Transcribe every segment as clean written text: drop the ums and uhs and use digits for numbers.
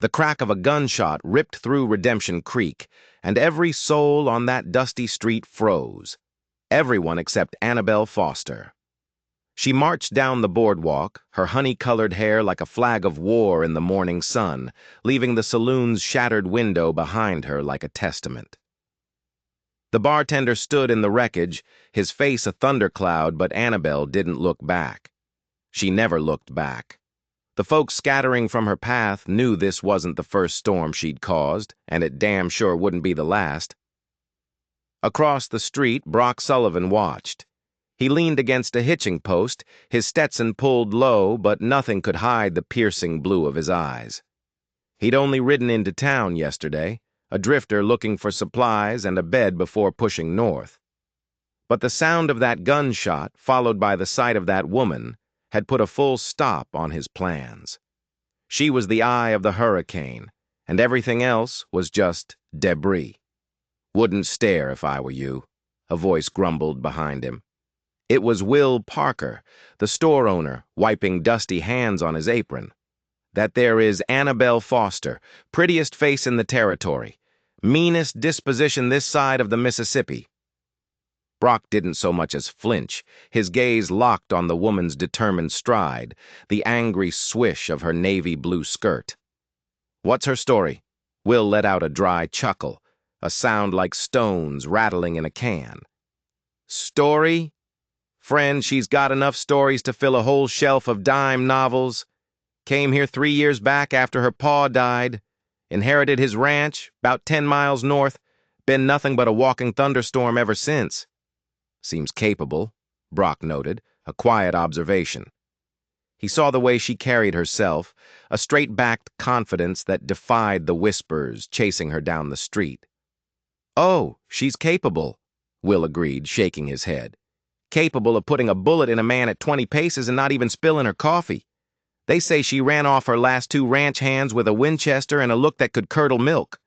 The crack of a gunshot ripped through Redemption Creek, and every soul on that dusty street froze. Everyone except Annabelle Foster. She marched down the boardwalk, her honey-colored hair like a flag of war in the morning sun, leaving the saloon's shattered window behind her like a testament. The bartender stood in the wreckage, his face a thundercloud, but Annabelle didn't look back. She never looked back. The folks scattering from her path knew this wasn't the first storm she'd caused, and it damn sure wouldn't be the last. Across the street, Brock Sullivan watched. He leaned against a hitching post, his Stetson pulled low, but nothing could hide the piercing blue of his eyes. He'd only ridden into town yesterday, a drifter looking for supplies and a bed before pushing north. But the sound of that gunshot, followed by the sight of that woman, had put a full stop on his plans. She was the eye of the hurricane, and everything else was just debris. "Wouldn't stare if I were you," a voice grumbled behind him. It was Will Parker, the store owner, wiping dusty hands on his apron. "That there is Annabelle Foster, prettiest face in the territory, meanest disposition this side of the Mississippi." Brock didn't so much as flinch, his gaze locked on the woman's determined stride, the angry swish of her navy blue skirt. "What's her story?" Will let out a dry chuckle, a sound like stones rattling in a can. "Story? Friend, she's got enough stories to fill a whole shelf of dime novels. Came here 3 years back after her pa died. Inherited his ranch, about 10 miles north. Been nothing but a walking thunderstorm ever since." "Seems capable," Brock noted, a quiet observation. He saw the way she carried herself, a straight-backed confidence that defied the whispers chasing her down the street. "Oh, she's capable," Will agreed, shaking his head. "Capable of putting a bullet in a man at 20 paces and not even spilling her coffee. They say she ran off her last 2 ranch hands with a Winchester and a look that could curdle milk.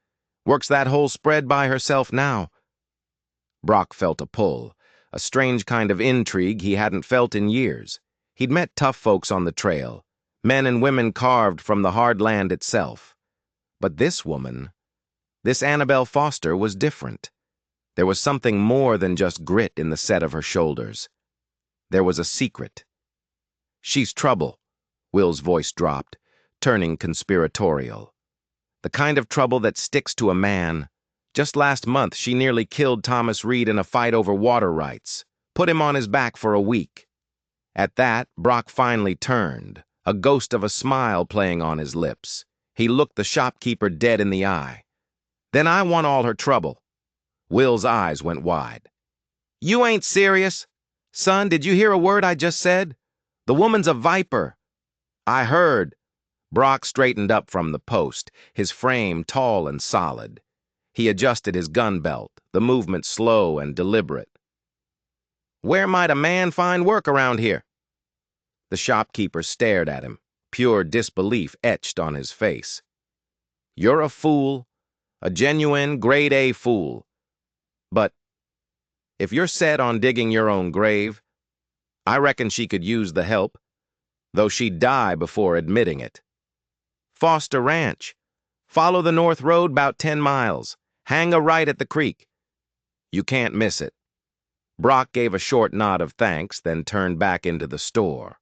Works that whole spread by herself now." Brock felt a pull, a strange kind of intrigue he hadn't felt in years. He'd met tough folks on the trail, men and women carved from the hard land itself. But this woman, this Annabelle Foster, was different. There was something more than just grit in the set of her shoulders. There was a secret. "She's trouble," Will's voice dropped, turning conspiratorial. "The kind of trouble that sticks to a man. Just last month, she nearly killed Thomas Reed in a fight over water rights. Put him on his back for a week." At that, Brock finally turned, a ghost of a smile playing on his lips. He looked the shopkeeper dead in the eye. "Then I want all her trouble." Will's eyes went wide. "You ain't serious? Son, did you hear a word I just said? The woman's a viper." "I heard." Brock straightened up from the post, his frame tall and solid. He adjusted his gun belt, the movement slow and deliberate. "Where might a man find work around here?" The shopkeeper stared at him, pure disbelief etched on his face. "You're a fool, a genuine grade A fool. But if you're set on digging your own grave, I reckon she could use the help, though she'd die before admitting it. Foster Ranch. Follow the north road 'bout 10 miles. Hang a right at the creek. You can't miss it." Brock gave a short nod of thanks, then turned back into the store.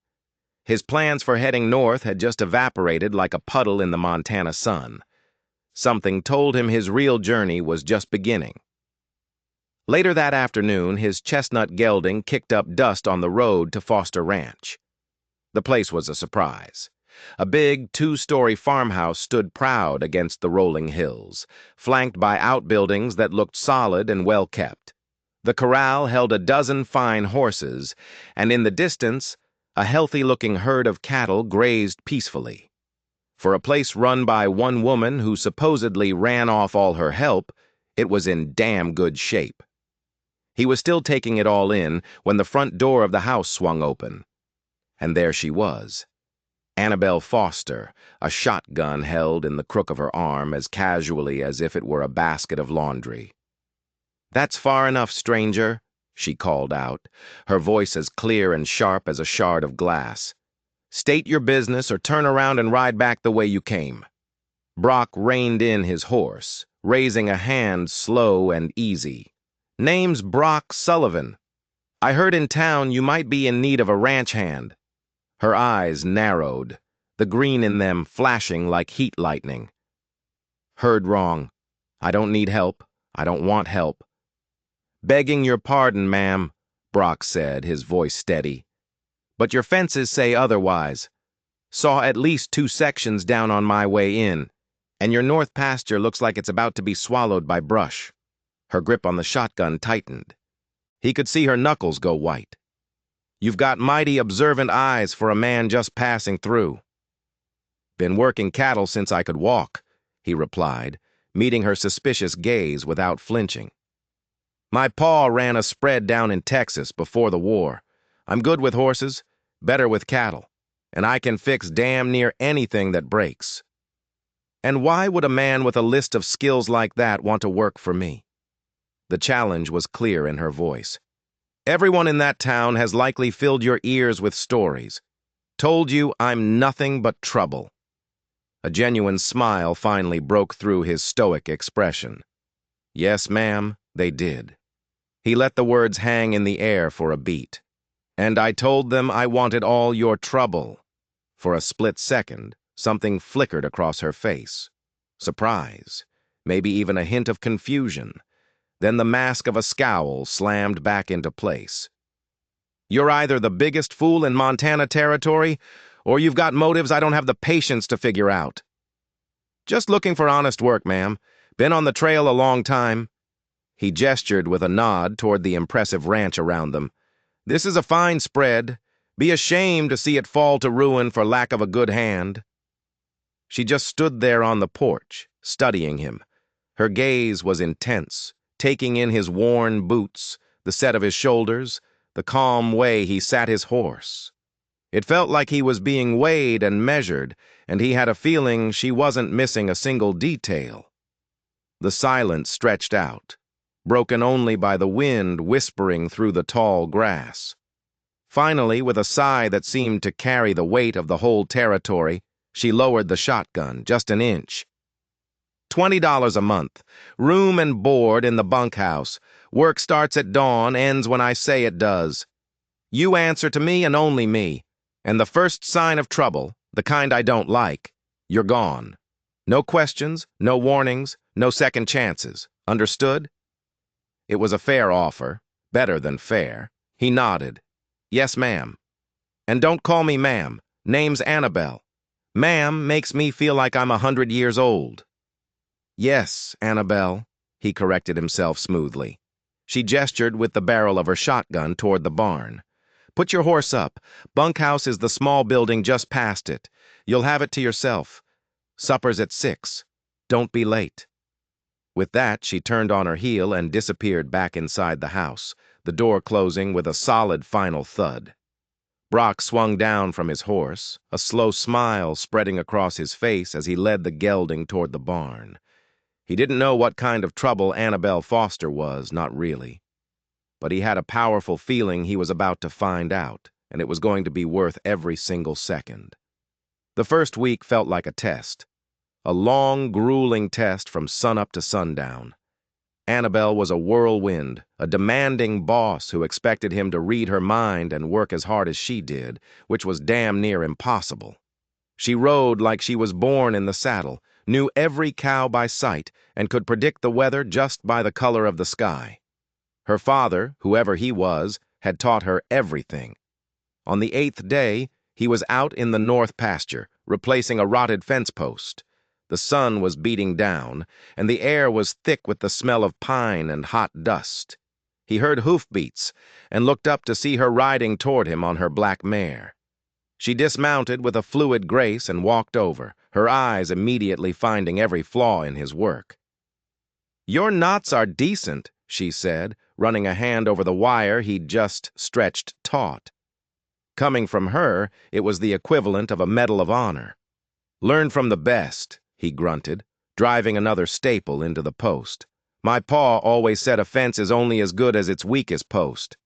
His plans for heading north had just evaporated like a puddle in the Montana sun. Something told him his real journey was just beginning. Later that afternoon, his chestnut gelding kicked up dust on the road to Foster Ranch. The place was a surprise. A big 2-story farmhouse stood proud against the rolling hills, flanked by outbuildings that looked solid and well kept. The corral held a dozen fine horses, and in the distance, a healthy-looking herd of cattle grazed peacefully. For a place run by one woman who supposedly ran off all her help, it was in damn good shape. He was still taking it all in when the front door of the house swung open. And there she was. Annabelle Foster, a shotgun held in the crook of her arm as casually as if it were a basket of laundry. "That's far enough, stranger," she called out, her voice as clear and sharp as a shard of glass. "State your business or turn around and ride back the way you came." Brock reined in his horse, raising a hand slow and easy. "Name's Brock Sullivan. I heard in town you might be in need of a ranch hand." Her eyes narrowed, the green in them flashing like heat lightning. "Heard wrong. I don't need help. I don't want help." "Begging your pardon, ma'am," Brock said, his voice steady. "But your fences say otherwise. Saw at least 2 sections down on my way in, and your north pasture looks like it's about to be swallowed by brush." Her grip on the shotgun tightened. He could see her knuckles go white. "You've got mighty observant eyes for a man just passing through." "Been working cattle since I could walk," he replied, meeting her suspicious gaze without flinching. "My pa ran a spread down in Texas before the war. I'm good with horses, better with cattle, and I can fix damn near anything that breaks." "And why would a man with a list of skills like that want to work for me?" The challenge was clear in her voice. "Everyone in that town has likely filled your ears with stories. Told you I'm nothing but trouble." A genuine smile finally broke through his stoic expression. "Yes, ma'am, they did." He let the words hang in the air for a beat. "And I told them I wanted all your trouble." For a split second, something flickered across her face. Surprise, maybe even a hint of confusion. Then the mask of a scowl slammed back into place. "You're either the biggest fool in Montana territory, or you've got motives I don't have the patience to figure out." "Just looking for honest work, ma'am. Been on the trail a long time." He gestured with a nod toward the impressive ranch around them. "This is a fine spread. Be ashamed to see it fall to ruin for lack of a good hand." She just stood there on the porch, studying him. Her gaze was intense, taking in his worn boots, the set of his shoulders, the calm way he sat his horse. It felt like he was being weighed and measured, and he had a feeling she wasn't missing a single detail. The silence stretched out, broken only by the wind whispering through the tall grass. Finally, with a sigh that seemed to carry the weight of the whole territory, she lowered the shotgun just an inch. $20 a month. Room and board in the bunkhouse. Work starts at dawn, ends when I say it does. You answer to me and only me. And the first sign of trouble, the kind I don't like, you're gone. No questions, no warnings, no second chances. Understood?" It was a fair offer, better than fair. He nodded. "Yes, ma'am." "And don't call me ma'am. Name's Annabelle. Ma'am makes me feel like I'm 100 years old." "Yes, Annabelle," he corrected himself smoothly. She gestured with the barrel of her shotgun toward the barn. "Put your horse up. Bunkhouse is the small building just past it. You'll have it to yourself. Supper's at 6. Don't be late." With that, she turned on her heel and disappeared back inside the house, the door closing with a solid final thud. Brock swung down from his horse, a slow smile spreading across his face as he led the gelding toward the barn. He didn't know what kind of trouble Annabelle Foster was, not really. But he had a powerful feeling he was about to find out, and it was going to be worth every single second. The first week felt like a test. A long, grueling test from sunup to sundown. Annabelle was a whirlwind, a demanding boss who expected him to read her mind and work as hard as she did, which was damn near impossible. She rode like she was born in the saddle, knew every cow by sight, and could predict the weather just by the color of the sky. Her father, whoever he was, had taught her everything. On the 8th day, he was out in the north pasture, replacing a rotted fence post. The sun was beating down, and the air was thick with the smell of pine and hot dust. He heard hoofbeats and looked up to see her riding toward him on her black mare. She dismounted with a fluid grace and walked over, her eyes immediately finding every flaw in his work. "Your knots are decent," she said, running a hand over the wire he'd just stretched taut. Coming from her, it was the equivalent of a Medal of Honor. "Learn from the best," he grunted, driving another staple into the post. "My pa always said a fence is only as good as its weakest post."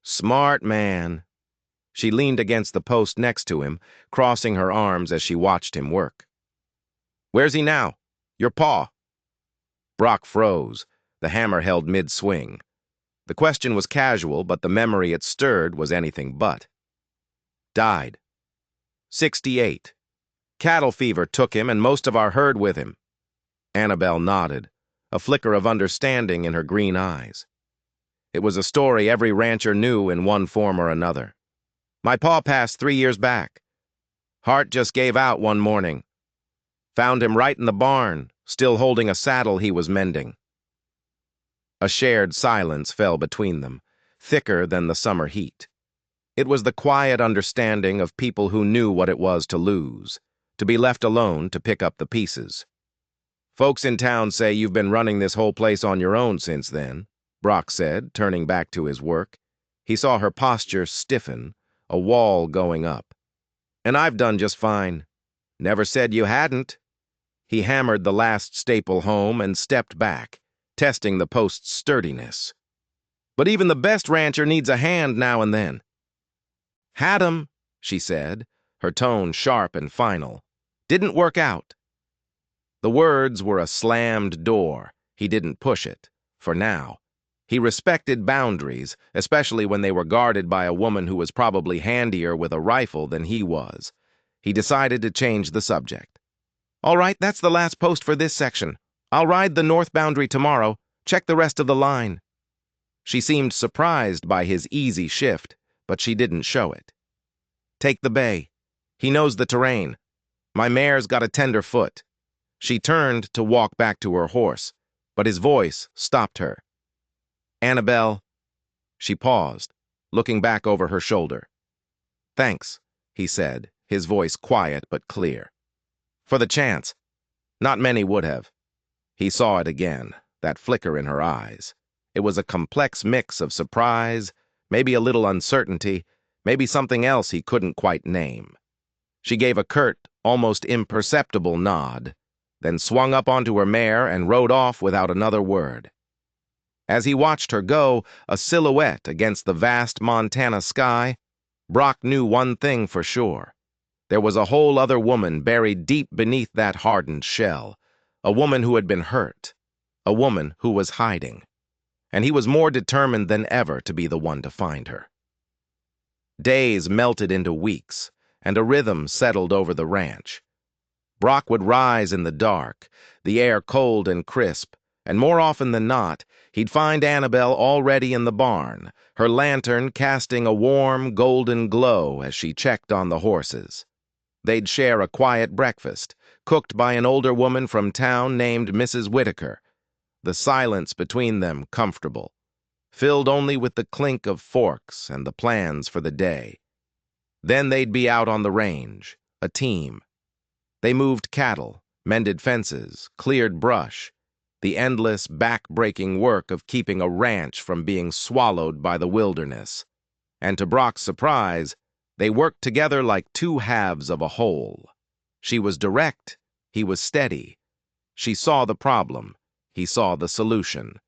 "Smart man." She leaned against the post next to him, crossing her arms as she watched him work. Where's he now? Your paw. Brock froze, the hammer held mid-swing. The question was casual, but the memory it stirred was anything but. Died. 68. Cattle fever took him and most of our herd with him. Annabelle nodded, a flicker of understanding in her green eyes. It was a story every rancher knew in one form or another. My paw passed 3 years back. Heart just gave out one morning. Found him right in the barn, still holding a saddle he was mending. A shared silence fell between them, thicker than the summer heat. It was the quiet understanding of people who knew what it was to lose, to be left alone to pick up the pieces. Folks in town say you've been running this whole place on your own since then, Brock said, turning back to his work. He saw her posture stiffen, a wall going up. And I've done just fine. Never said you hadn't. He hammered the last staple home and stepped back, testing the post's sturdiness. But even the best rancher needs a hand now and then. Had 'em, she said, her tone sharp and final. Didn't work out. The words were a slammed door. He didn't push it, for now. He respected boundaries, especially when they were guarded by a woman who was probably handier with a rifle than he was. He decided to change the subject. All right, that's the last post for this section. I'll ride the north boundary tomorrow. Check the rest of the line. She seemed surprised by his easy shift, but she didn't show it. Take the bay. He knows the terrain. My mare's got a tender foot. She turned to walk back to her horse, but his voice stopped her. Annabelle. She paused, looking back over her shoulder. Thanks, he said, his voice quiet but clear. For the chance. Not many would have. He saw it again, that flicker in her eyes. It was a complex mix of surprise, maybe a little uncertainty, maybe something else he couldn't quite name. She gave a curt, almost imperceptible nod, then swung up onto her mare and rode off without another word. As he watched her go, a silhouette against the vast Montana sky, Brock knew one thing for sure. There was a whole other woman buried deep beneath that hardened shell, a woman who had been hurt, a woman who was hiding. And he was more determined than ever to be the one to find her. Days melted into weeks, and a rhythm settled over the ranch. Brock would rise in the dark, the air cold and crisp, and more often than not, he'd find Annabelle already in the barn, her lantern casting a warm, golden glow as she checked on the horses. They'd share a quiet breakfast, cooked by an older woman from town named Mrs. Whitaker, the silence between them comfortable, filled only with the clink of forks and the plans for the day. Then they'd be out on the range, a team. They moved cattle, mended fences, cleared brush, the endless, back-breaking work of keeping a ranch from being swallowed by the wilderness. And to Brock's surprise, they worked together like two halves of a whole. She was direct, he was steady. She saw the problem, he saw the solution.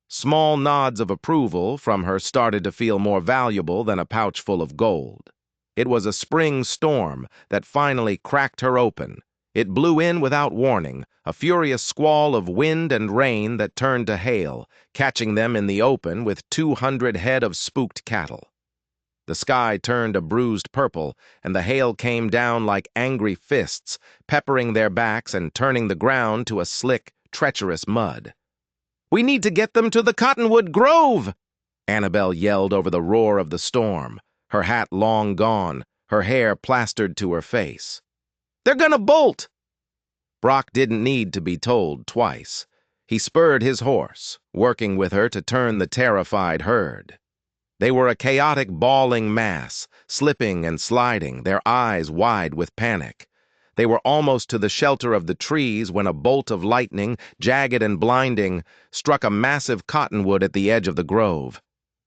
Small nods of approval from her started to feel more valuable than a pouch full of gold. It was a spring storm that finally cracked her open. It blew in without warning, a furious squall of wind and rain that turned to hail, catching them in the open with 200 head of spooked cattle. The sky turned a bruised purple, and the hail came down like angry fists, peppering their backs and turning the ground to a slick, treacherous mud. "We need to get them to the Cottonwood Grove!" Annabelle yelled over the roar of the storm, her hat long gone, her hair plastered to her face. "They're gonna bolt!" Brock didn't need to be told twice. He spurred his horse, working with her to turn the terrified herd. They were a chaotic, bawling mass, slipping and sliding, their eyes wide with panic. They were almost to the shelter of the trees when a bolt of lightning, jagged and blinding, struck a massive cottonwood at the edge of the grove.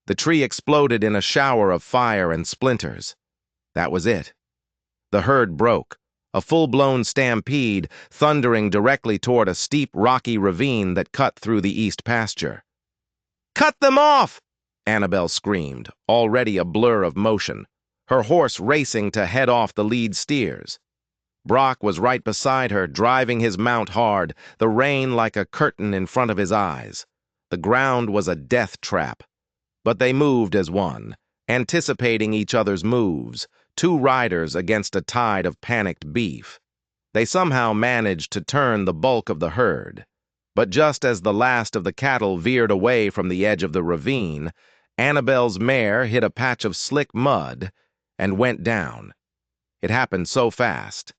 The tree exploded in a shower of fire and splinters. That was it. The herd broke, a full-blown stampede, thundering directly toward a steep, rocky ravine that cut through the east pasture. "Cut them off!" Annabelle screamed, already a blur of motion, her horse racing to head off the lead steers. Brock was right beside her, driving his mount hard, the rain like a curtain in front of his eyes. The ground was a death trap. But they moved as one, anticipating each other's moves, two riders against a tide of panicked beef. They somehow managed to turn the bulk of the herd. But just as the last of the cattle veered away from the edge of the ravine, Annabelle's mare hit a patch of slick mud and went down. It happened so fast.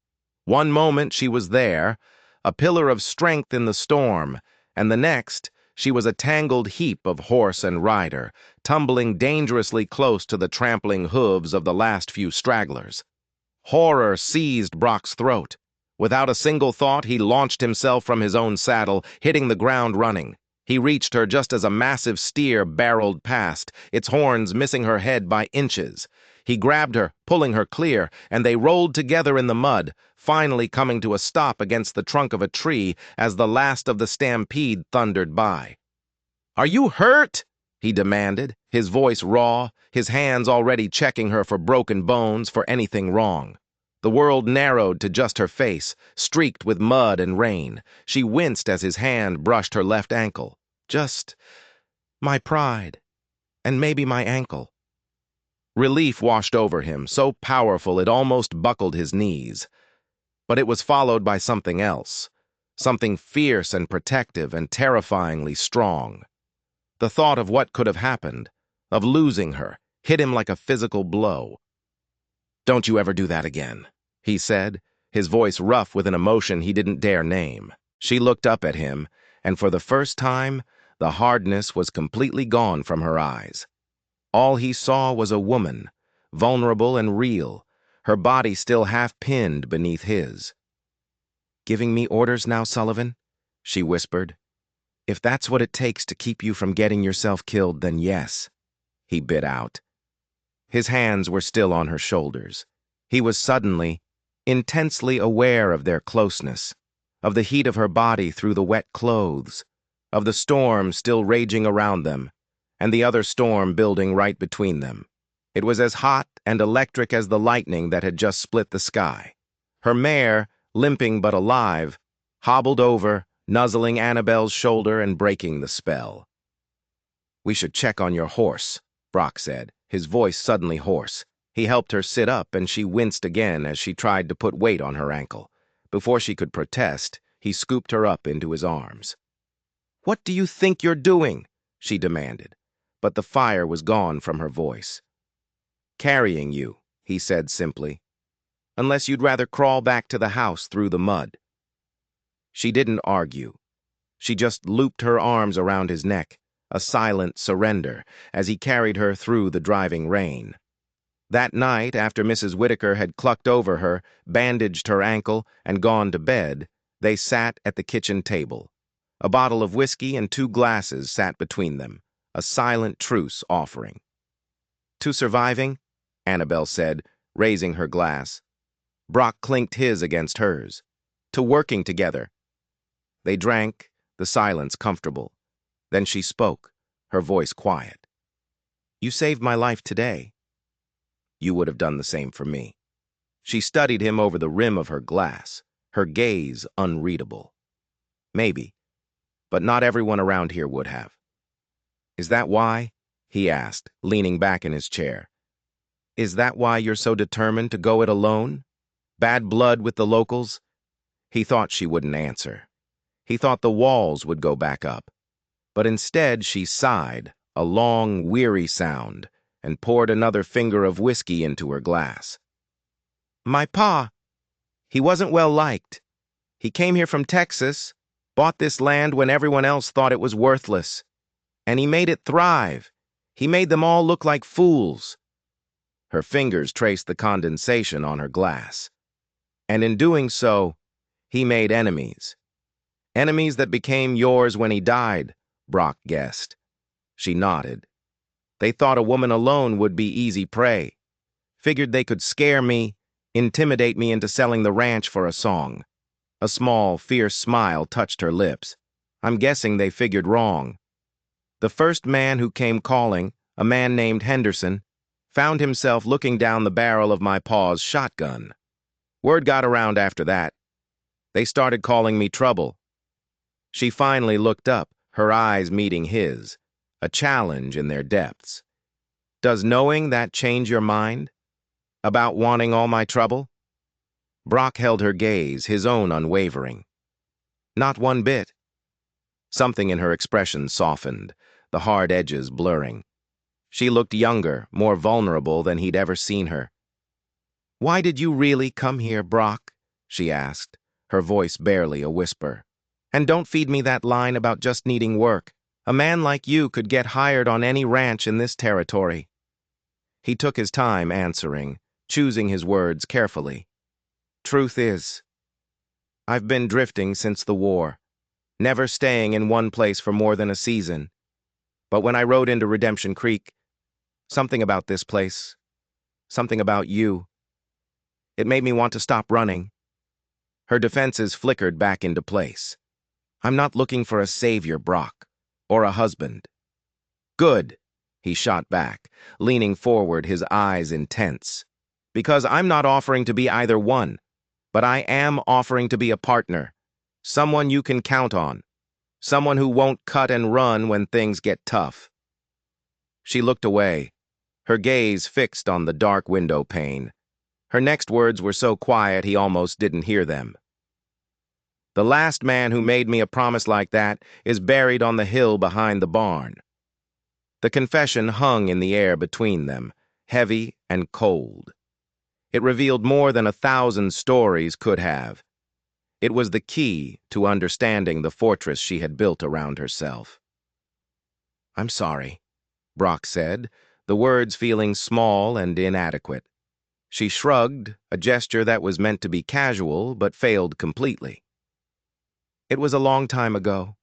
One moment she was there, a pillar of strength in the storm, and the next she was a tangled heap of horse and rider, tumbling dangerously close to the trampling hooves of the last few stragglers. Horror seized Brock's throat. Without a single thought, he launched himself from his own saddle, hitting the ground running. He reached her just as a massive steer barreled past, its horns missing her head by inches. He grabbed her, pulling her clear, and they rolled together in the mud, finally coming to a stop against the trunk of a tree as the last of the stampede thundered by. "Are you hurt?" he demanded, his voice raw, his hands already checking her for broken bones, for anything wrong. The world narrowed to just her face, streaked with mud and rain. She winced as his hand brushed her left ankle. "Just my pride, and maybe my ankle." Relief washed over him, so powerful it almost buckled his knees. But it was followed by something else, something fierce and protective and terrifyingly strong. The thought of what could have happened, of losing her, hit him like a physical blow. "Don't you ever do that again," he said, his voice rough with an emotion he didn't dare name. She looked up at him, and for the first time, the hardness was completely gone from her eyes. All he saw was a woman, vulnerable and real, her body still half-pinned beneath his. "Giving me orders now, Sullivan?" she whispered. "If that's what it takes to keep you from getting yourself killed, then yes," he bit out. His hands were still on her shoulders. He was suddenly, intensely aware of their closeness, of the heat of her body through the wet clothes, of the storm still raging around them, and the other storm building right between them. It was as hot and electric as the lightning that had just split the sky. Her mare, limping but alive, hobbled over, nuzzling Annabelle's shoulder and breaking the spell. "We should check on your horse," Brock said, his voice suddenly hoarse. He helped her sit up, and she winced again as she tried to put weight on her ankle. Before she could protest, he scooped her up into his arms. "What do you think you're doing?" she demanded, but the fire was gone from her voice. "Carrying you," he said simply, "unless you'd rather crawl back to the house through the mud." She didn't argue. She just looped her arms around his neck, a silent surrender, as he carried her through the driving rain. That night, after Mrs. Whitaker had clucked over her, bandaged her ankle, and gone to bed, they sat at the kitchen table. A bottle of whiskey and 2 glasses sat between them, a silent truce offering. "To surviving?" Annabelle said, raising her glass. Brock clinked his against hers. "To working together." They drank, the silence comfortable. Then she spoke, her voice quiet. "You saved my life today. You would have done the same for me." She studied him over the rim of her glass, her gaze unreadable. "Maybe, but not everyone around here would have." "Is that why?" he asked, leaning back in his chair. "Is that why you're so determined to go it alone? Bad blood with the locals?" He thought she wouldn't answer. He thought the walls would go back up. But instead she sighed, a long, weary sound, and poured another finger of whiskey into her glass. "My pa, he wasn't well liked. He came here from Texas, bought this land when everyone else thought it was worthless. And he made it thrive. He made them all look like fools." Her fingers traced the condensation on her glass. "And in doing so, he made enemies. Enemies that became yours when he died," Brock guessed. She nodded. "They thought a woman alone would be easy prey. Figured they could scare me, intimidate me into selling the ranch for a song." A small, fierce smile touched her lips. "I'm guessing they figured wrong. The first man who came calling, a man named Henderson, found himself looking down the barrel of my pa's shotgun. Word got around after that. They started calling me Trouble. She finally looked up, her eyes meeting his, a challenge in their depths. Does knowing that change your mind? About wanting all my trouble? Brock held her gaze, his own unwavering. Not one bit. Something in her expression softened, the hard edges blurring. She looked younger, more vulnerable than he'd ever seen her. "Why did you really come here, Brock?" she asked, her voice barely a whisper. "And don't feed me that line about just needing work. A man like you could get hired on any ranch in this territory." He took his time answering, choosing his words carefully. "Truth is, I've been drifting since the war, never staying in one place for more than a season. But when I rode into Redemption Creek, something about this place, something about you, it made me want to stop running." Her defenses flickered back into place. "I'm not looking for a savior, Brock, or a husband." "Good," he shot back, leaning forward, his eyes intense. "Because I'm not offering to be either one, but I am offering to be a partner, someone you can count on, someone who won't cut and run when things get tough." She looked away, her gaze fixed on the dark window pane. Her next words were so quiet he almost didn't hear them. "The last man who made me a promise like that is buried on the hill behind the barn." The confession hung in the air between them, heavy and cold. It revealed more than 1,000 stories could have. It was the key to understanding the fortress she had built around herself. "I'm sorry," Brock said, the words feeling small and inadequate. She shrugged, a gesture that was meant to be casual but failed completely. It was a long time ago.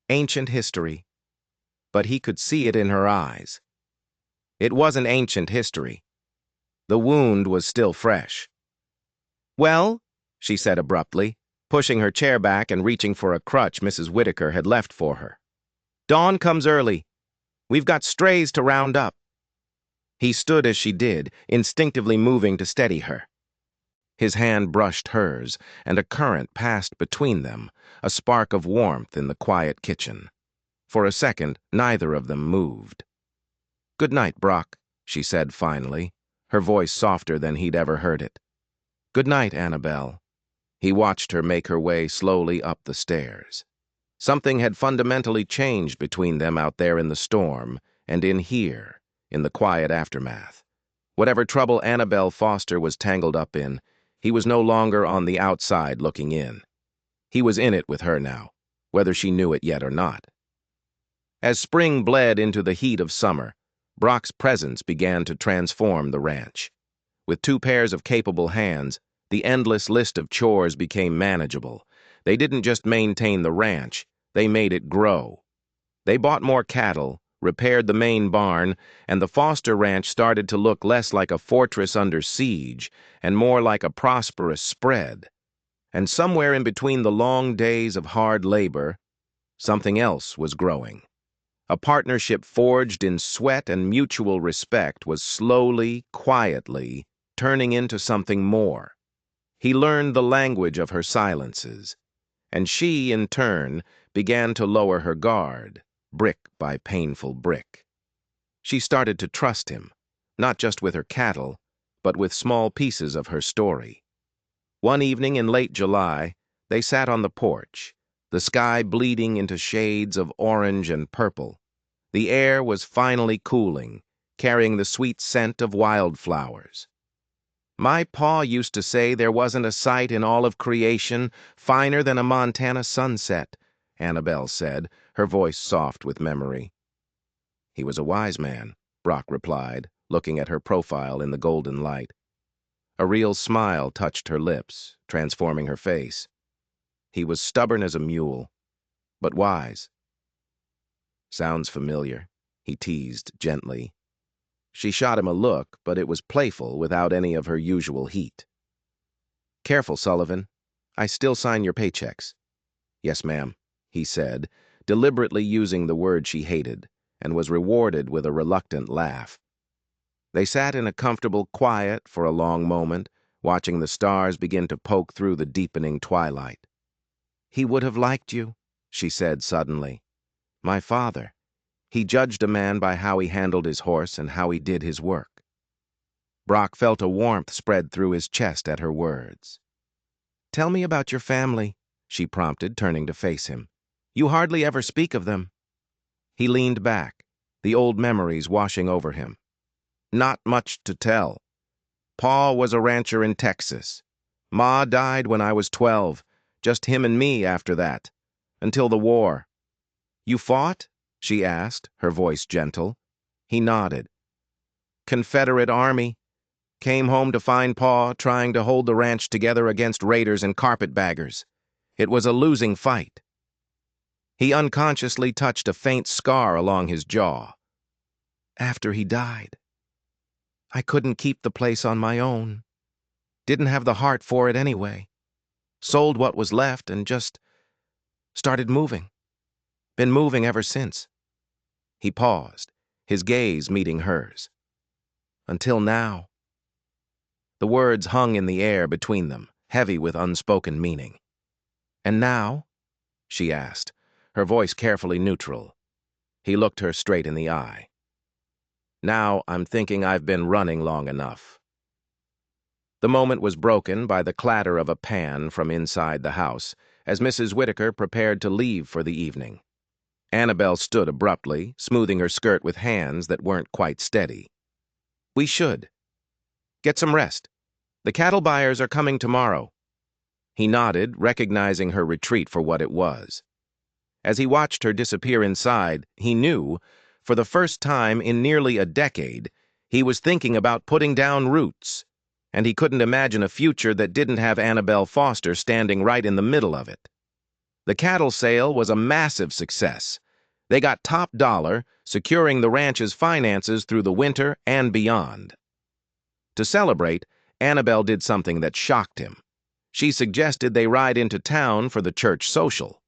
Ancient history. But he could see it in her eyes. It wasn't ancient history. The wound was still fresh. "Well," she said abruptly, pushing her chair back and reaching for a crutch Mrs. Whitaker had left for her. "Dawn comes early. We've got strays to round up." He stood as she did, instinctively moving to steady her. His hand brushed hers, and a current passed between them, a spark of warmth in the quiet kitchen. For a second, neither of them moved. "Good night, Brock," she said finally, her voice softer than he'd ever heard it. "Good night, Annabelle." He watched her make her way slowly up the stairs. Something had fundamentally changed between them out there in the storm, and in here, in the quiet aftermath. Whatever trouble Annabelle Foster was tangled up in, he was no longer on the outside looking in. He was in it with her now, whether she knew it yet or not. As spring bled into the heat of summer, Brock's presence began to transform the ranch. With 2 pairs of capable hands, the endless list of chores became manageable. They didn't just maintain the ranch, they made it grow. They bought more cattle, repaired the main barn, and the Foster Ranch started to look less like a fortress under siege and more like a prosperous spread. And somewhere in between the long days of hard labor, something else was growing. A partnership forged in sweat and mutual respect was slowly, quietly, turning into something more. He learned the language of her silences, and she, in turn, began to lower her guard, brick by painful brick. She started to trust him, not just with her cattle, but with small pieces of her story. One evening in late July, they sat on the porch, the sky bleeding into shades of orange and purple. The air was finally cooling, carrying the sweet scent of wildflowers. "My pa used to say there wasn't a sight in all of creation finer than a Montana sunset," Annabelle said, her voice soft with memory. "He was a wise man," Brock replied, looking at her profile in the golden light. A real smile touched her lips, transforming her face. "He was stubborn as a mule, but wise." "Sounds familiar," he teased gently. She shot him a look, but it was playful without any of her usual heat. "Careful, Sullivan. I still sign your paychecks." "Yes, ma'am," he said, deliberately using the word she hated, and was rewarded with a reluctant laugh. They sat in a comfortable quiet for a long moment, watching the stars begin to poke through the deepening twilight. "He would have liked you," she said suddenly. "My father. He judged a man by how he handled his horse and how he did his work." Brock felt a warmth spread through his chest at her words. "Tell me about your family," she prompted, turning to face him. "You hardly ever speak of them." He leaned back, the old memories washing over him. "Not much to tell. Pa was a rancher in Texas. Ma died when I was 12, just him and me after that, until the war." "You fought?" she asked, her voice gentle. He nodded. "Confederate Army. Came home to find Pa trying to hold the ranch together against raiders and carpetbaggers. It was a losing fight." He unconsciously touched a faint scar along his jaw. "After he died, I couldn't keep the place on my own. Didn't have the heart for it anyway. Sold what was left and just started moving. Been moving ever since." He paused, his gaze meeting hers. "Until now." The words hung in the air between them, heavy with unspoken meaning. "And now?" she asked, her voice carefully neutral. He looked her straight in the eye. "Now I'm thinking I've been running long enough." The moment was broken by the clatter of a pan from inside the house as Mrs. Whitaker prepared to leave for the evening. Annabelle stood abruptly, smoothing her skirt with hands that weren't quite steady. "We should. Get some rest. The cattle buyers are coming tomorrow." He nodded, recognizing her retreat for what it was. As he watched her disappear inside, he knew, for the first time in nearly a decade, he was thinking about putting down roots, and he couldn't imagine a future that didn't have Annabelle Foster standing right in the middle of it. The cattle sale was a massive success. They got top dollar, securing the ranch's finances through the winter and beyond. To celebrate, Annabelle did something that shocked him. She suggested they ride into town for the church social.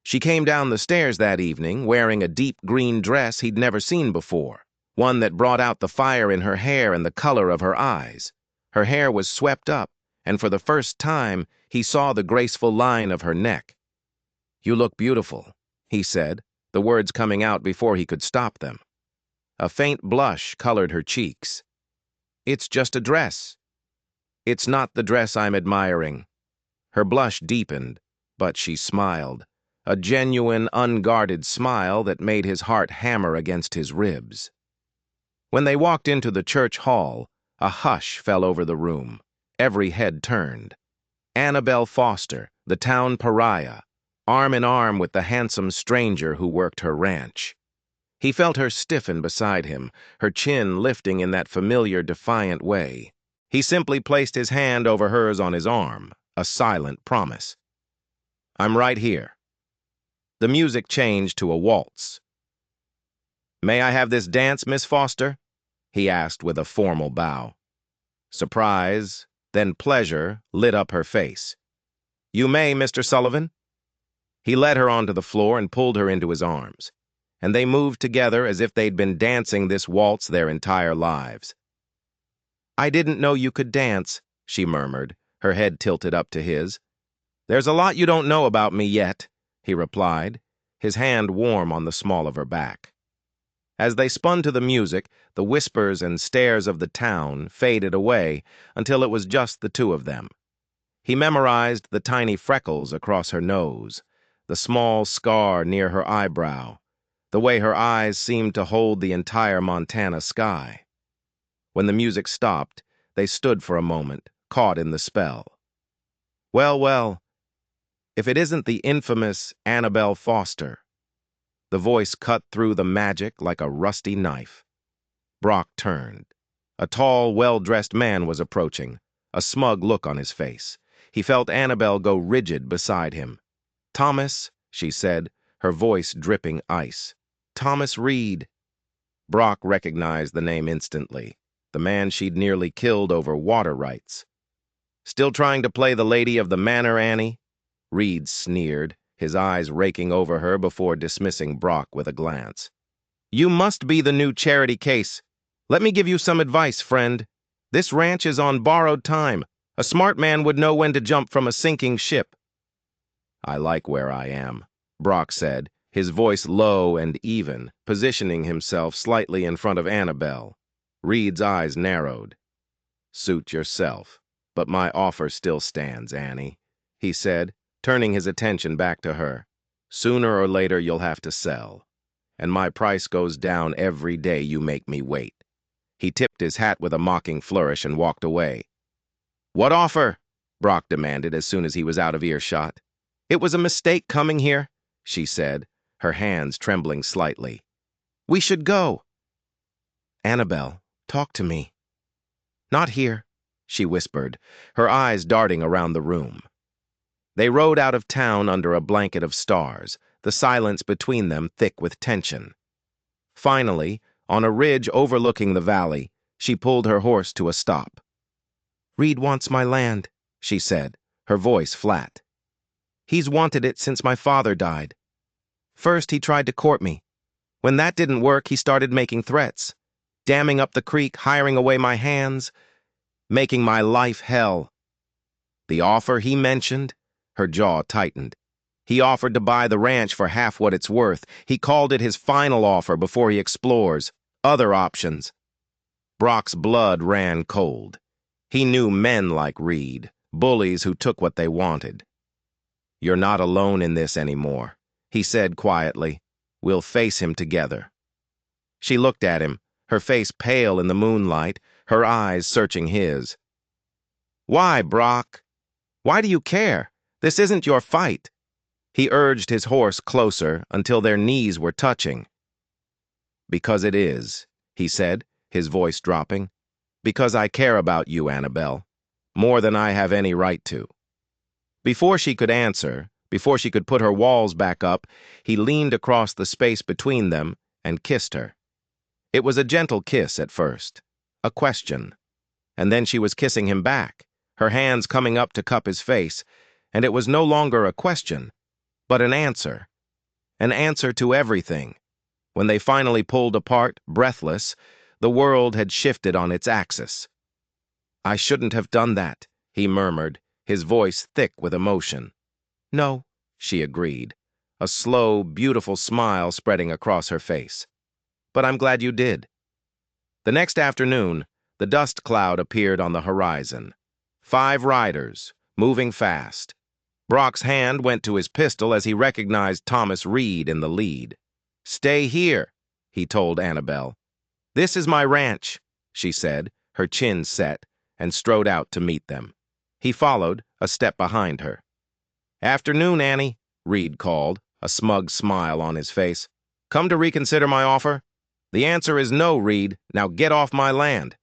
She came down the stairs that evening wearing a deep green dress he'd never seen before, one that brought out the fire in her hair and the color of her eyes. Her hair was swept up, and for the first time, he saw the graceful line of her neck. "You look beautiful," he said, the words coming out before he could stop them. A faint blush colored her cheeks. "It's just a dress." "It's not the dress I'm admiring." Her blush deepened, but she smiled, a genuine, unguarded smile that made his heart hammer against his ribs. When they walked into the church hall, a hush fell over the room. Every head turned. Annabelle Foster, the town pariah, arm in arm with the handsome stranger who worked her ranch. He felt her stiffen beside him, her chin lifting in that familiar, defiant way. He simply placed his hand over hers on his arm, a silent promise. "I'm right here." The music changed to a waltz. "May I have this dance, Miss Foster?" he asked with a formal bow. Surprise, then pleasure, lit up her face. "You may, Mr. Sullivan." He led her onto the floor and pulled her into his arms, and they moved together as if they'd been dancing this waltz their entire lives. "I didn't know you could dance," she murmured, her head tilted up to his. "There's a lot you don't know about me yet," he replied, his hand warm on the small of her back. As they spun to the music, the whispers and stares of the town faded away until it was just the two of them. He memorized the tiny freckles across her nose, the small scar near her eyebrow, the way her eyes seemed to hold the entire Montana sky. When the music stopped, they stood for a moment, caught in the spell. "Well, well, if it isn't the infamous Annabelle Foster." The voice cut through the magic like a rusty knife. Brock turned. A tall, well-dressed man was approaching, a smug look on his face. He felt Annabelle go rigid beside him. "Thomas," she said, her voice dripping ice. "Thomas Reed." Brock recognized the name instantly, the man she'd nearly killed over water rights. "Still trying to play the lady of the manor, Annie?" Reed sneered, his eyes raking over her before dismissing Brock with a glance. "You must be the new Charity Case. Let me give you some advice, friend. This ranch is on borrowed time. A smart man would know when to jump from a sinking ship. I like where I am, Brock said, his voice low and even, positioning himself slightly in front of Annabelle. Reed's eyes narrowed. Suit yourself, but my offer still stands, Annie, he said, turning his attention back to her. Sooner or later you'll have to sell, and my price goes down every day you make me wait. He tipped his hat with a mocking flourish and walked away. What offer? Brock demanded as soon as he was out of earshot. It was a mistake coming here, she said, her hands trembling slightly. We should go. Annabelle, talk to me. Not here, she whispered, her eyes darting around the room. They rode out of town under a blanket of stars, the silence between them thick with tension. Finally, on a ridge overlooking the valley, she pulled her horse to a stop. Reed wants my land, she said, her voice flat. He's wanted it since my father died. First, he tried to court me. When that didn't work, he started making threats, damming up the creek, hiring away my hands, making my life hell. The offer he mentioned, her jaw tightened. He offered to buy the ranch for half what it's worth. He called it his final offer before he explores other options. Brock's blood ran cold. He knew men like Reed, bullies who took what they wanted. You're not alone in this anymore, he said quietly. We'll face him together. She looked at him, her face pale in the moonlight, her eyes searching his. Why, Brock? Why do you care? This isn't your fight. He urged his horse closer until their knees were touching. Because it is, he said, his voice dropping. Because I care about you, Annabelle, more than I have any right to. Before she could answer, before she could put her walls back up, he leaned across the space between them and kissed her. It was a gentle kiss at first, a question, and then she was kissing him back, her hands coming up to cup his face, and it was no longer a question, but an answer to everything. When they finally pulled apart, breathless, the world had shifted on its axis. I shouldn't have done that, he murmured, his voice thick with emotion. No, she agreed, a slow, beautiful smile spreading across her face. But I'm glad you did. The next afternoon, the dust cloud appeared on the horizon. 5 riders, moving fast. Brock's hand went to his pistol as he recognized Thomas Reed in the lead. Stay here, he told Annabelle. This is my ranch, she said, her chin set, and strode out to meet them. He followed, a step behind her. Afternoon, Annie, Reed called, a smug smile on his face. Come to reconsider my offer? The answer is no, Reed. Now get off my land.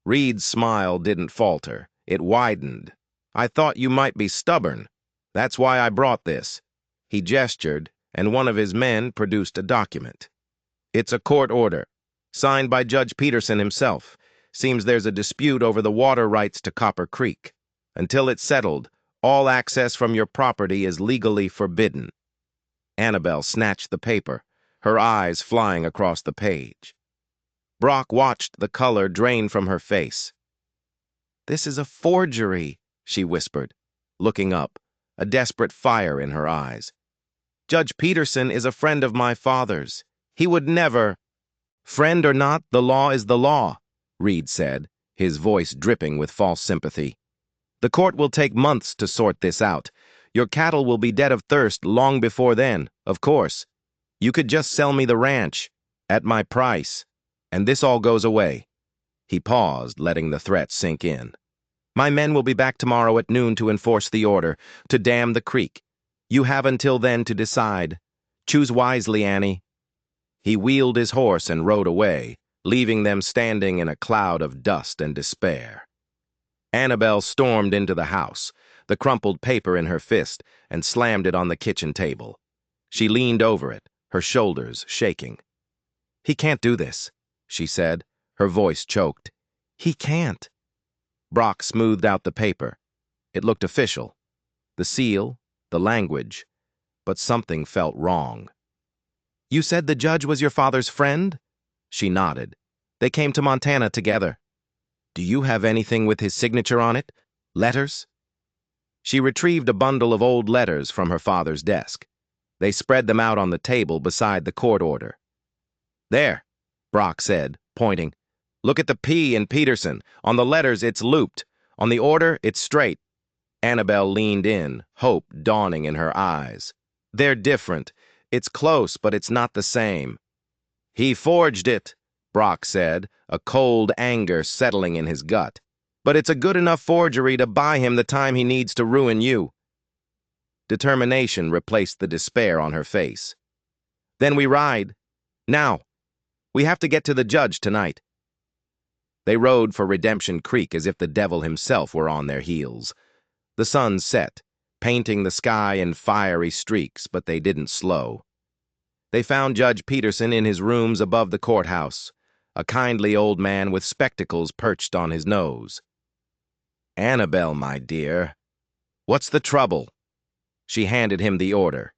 Reed's smile didn't falter. It widened. I thought you might be stubborn. That's why I brought this. He gestured, and one of his men produced a document. It's a court order, signed by Judge Peterson himself. Seems there's a dispute over the water rights to Copper Creek. Until it's settled, all access from your property is legally forbidden. Annabelle snatched the paper, her eyes flying across the page. Brock watched the color drain from her face. This is a forgery, she whispered, looking up, a desperate fire in her eyes. Judge Peterson is a friend of my father's. He would never— Friend or not, the law is the law, Reed said, his voice dripping with false sympathy. The court will take months to sort this out. Your cattle will be dead of thirst long before then, of course. You could just sell me the ranch, at my price, and this all goes away. He paused, letting the threat sink in. My men will be back tomorrow at noon to enforce the order, to dam the creek. You have until then to decide. Choose wisely, Annie. He wheeled his horse and rode away, leaving them standing in a cloud of dust and despair. Annabelle stormed into the house, the crumpled paper in her fist, and slammed it on the kitchen table. She leaned over it, her shoulders shaking. He can't do this, she said, her voice choked. He can't. Brock smoothed out the paper. It looked official. The seal, the language, but something felt wrong. You said the judge was your father's friend? She nodded. They came to Montana together. Do you have anything with his signature on it? Letters? She retrieved a bundle of old letters from her father's desk. They spread them out on the table beside the court order. There, Brock said, pointing. Look at the P in Peterson. On the letters, it's looped. On the order, it's straight. Annabelle leaned in, hope dawning in her eyes. They're different. It's close, but it's not the same. He forged it, Brock said, a cold anger settling in his gut. But it's a good enough forgery to buy him the time he needs to ruin you. Determination replaced the despair on her face. Then we ride. Now. We have to get to the judge tonight. They rode for Redemption Creek as if the devil himself were on their heels. The sun set, painting the sky in fiery streaks, but they didn't slow. They found Judge Peterson in his rooms above the courthouse, a kindly old man with spectacles perched on his nose. Annabelle, my dear, what's the trouble? She handed him the order.